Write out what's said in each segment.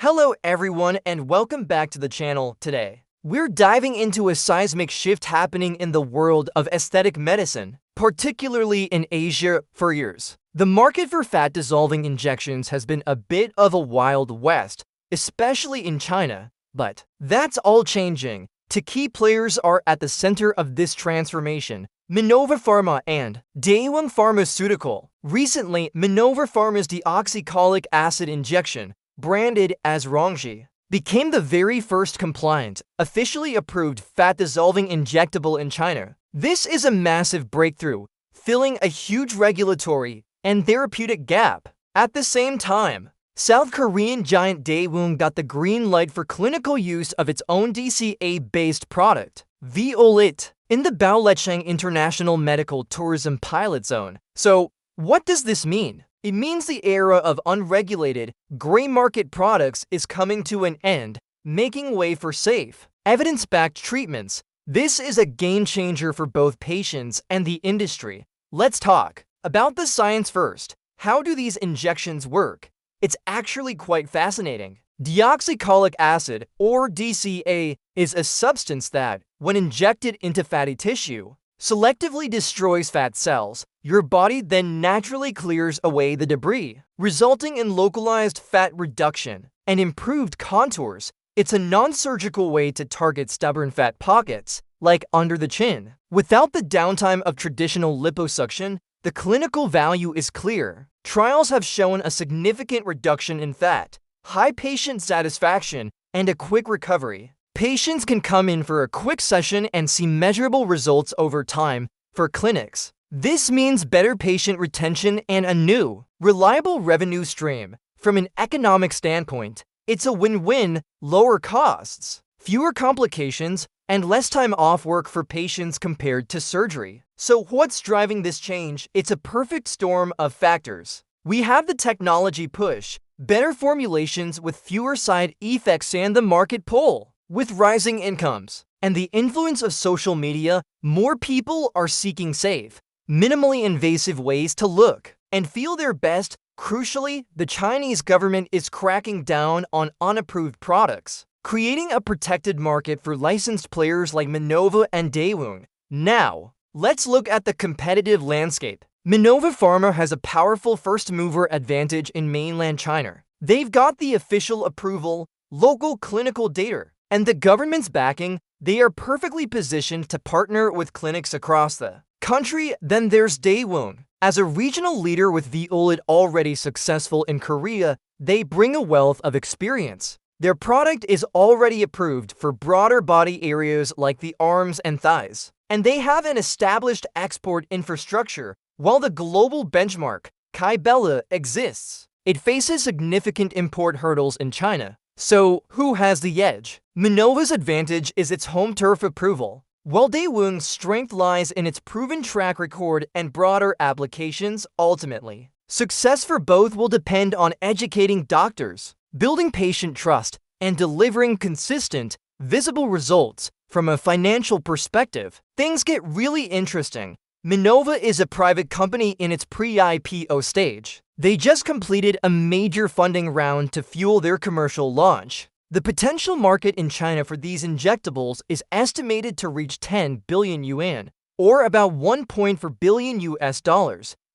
Hello everyone and welcome back to the channel. Today, we're diving into a seismic shift happening in the world of aesthetic medicine, particularly in Asia. For years, the market for fat-dissolving injections has been a bit of a wild west, especially in China. But that's all changing. Two key players are at the center of this transformation: Minova Pharma and Daewoong Pharmaceutical. Recently, Minova Pharma's deoxycholic acid injection, branded as 𝗙𝗛𝗓, became the very first compliant, officially approved fat-dissolving injectable in China. This is a massive breakthrough, filling a huge regulatory and therapeutic gap. At the same time, South Korean giant Daewoong got the green light for clinical use of its own DCA-based product, V-OLET, in the 𝗙𝗛𝗥𝗦𝗧 International Medical Tourism Pilot Zone. So, what does this mean? It means the era of unregulated, gray market products is coming to an end, making way for safe, evidence-backed treatments. This is a game changer for both patients and the industry. Let's talk about the science first. How do these injections work? It's actually quite fascinating. Deoxycholic acid, or DCA, is a substance that, when injected into fatty tissue, selectively destroys fat cells. Your body then naturally clears away the debris, resulting in localized fat reduction and improved contours. It's a non-surgical way to target stubborn fat pockets, like under the chin. Without the downtime of traditional liposuction, the clinical value is clear. Trials have shown a significant reduction in fat, high patient satisfaction, and a quick recovery. Patients can come in for a quick session and see measurable results over time. For clinics, this means better patient retention and a new, reliable revenue stream. From an economic standpoint, it's a win-win: lower costs, fewer complications, and less time off work for patients compared to surgery. So what's driving this change? It's a perfect storm of factors. We have the technology push, better formulations with fewer side effects, and the market pull. With rising incomes and the influence of social media, more people are seeking safe, minimally invasive ways to look and feel their best. Crucially, the Chinese government is cracking down on unapproved products, creating a protected market for licensed players like Minova and Daewoong. Now, let's look at the competitive landscape. Minova Pharma has a powerful first-mover advantage in mainland China. They've got the official approval, local clinical data, and the government's backing. They are perfectly positioned to partner with clinics across the country. Then there's Daewoong. As a regional leader with V-OLET already successful in Korea, they bring a wealth of experience. Their product is already approved for broader body areas like the arms and thighs, and they have an established export infrastructure. While the global benchmark, 𝗙𝗛𝗧, exists, it faces significant import hurdles in China. So, who has the edge? Minova's advantage is its home turf approval, while Daewoong's strength lies in its proven track record and broader applications. Ultimately, success for both will depend on educating doctors, building patient trust, and delivering consistent, visible results. From a financial perspective, things get really interesting. Minova is a private company in its pre-IPO stage. They just completed a major funding round to fuel their commercial launch. The potential market in China for these injectables is estimated to reach 10 billion yuan, or about $1.4 billion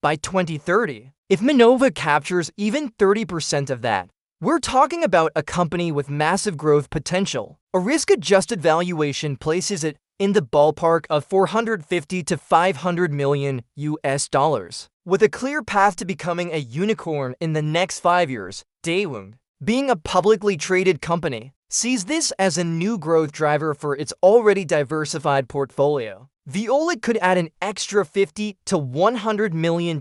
by 2030. If Minova captures even 30% of that, we're talking about a company with massive growth potential. A risk-adjusted valuation places it in the ballpark of $450 to $500 million, with a clear path to becoming a unicorn in the next 5 years. Daewoong, being a publicly traded company, sees this as a new growth driver for its already diversified portfolio. V-OLET could add an extra $50 to $100 million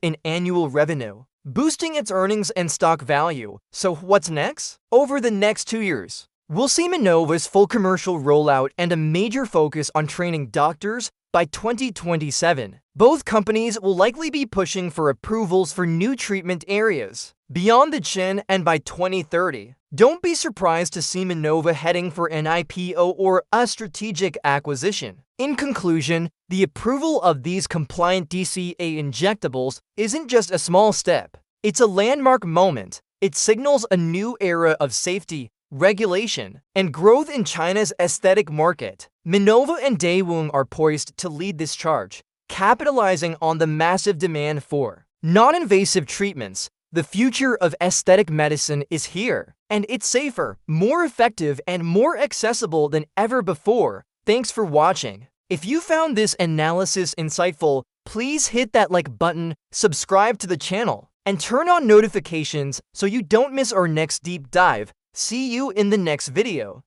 in annual revenue, boosting its earnings and stock value. So what's next? Over the next 2 years, we'll see Minova's full commercial rollout and a major focus on training doctors. By 2027, both companies will likely be pushing for approvals for new treatment areas beyond the chin, and by 2030, don't be surprised to see Minova heading for an IPO or a strategic acquisition. In conclusion, the approval of these compliant DCA injectables isn't just a small step. It's a landmark moment, It signals a new era of safety, regulation, and growth in China's aesthetic market. Minova and Daewoong are poised to lead this charge, capitalizing on the massive demand for non-invasive treatments. The future of aesthetic medicine is here, and it's safer, more effective, and more accessible than ever before. Thanks for watching. If you found this analysis insightful, please hit that like button, subscribe to the channel, and turn on notifications so you don't miss our next deep dive. See you in the next video.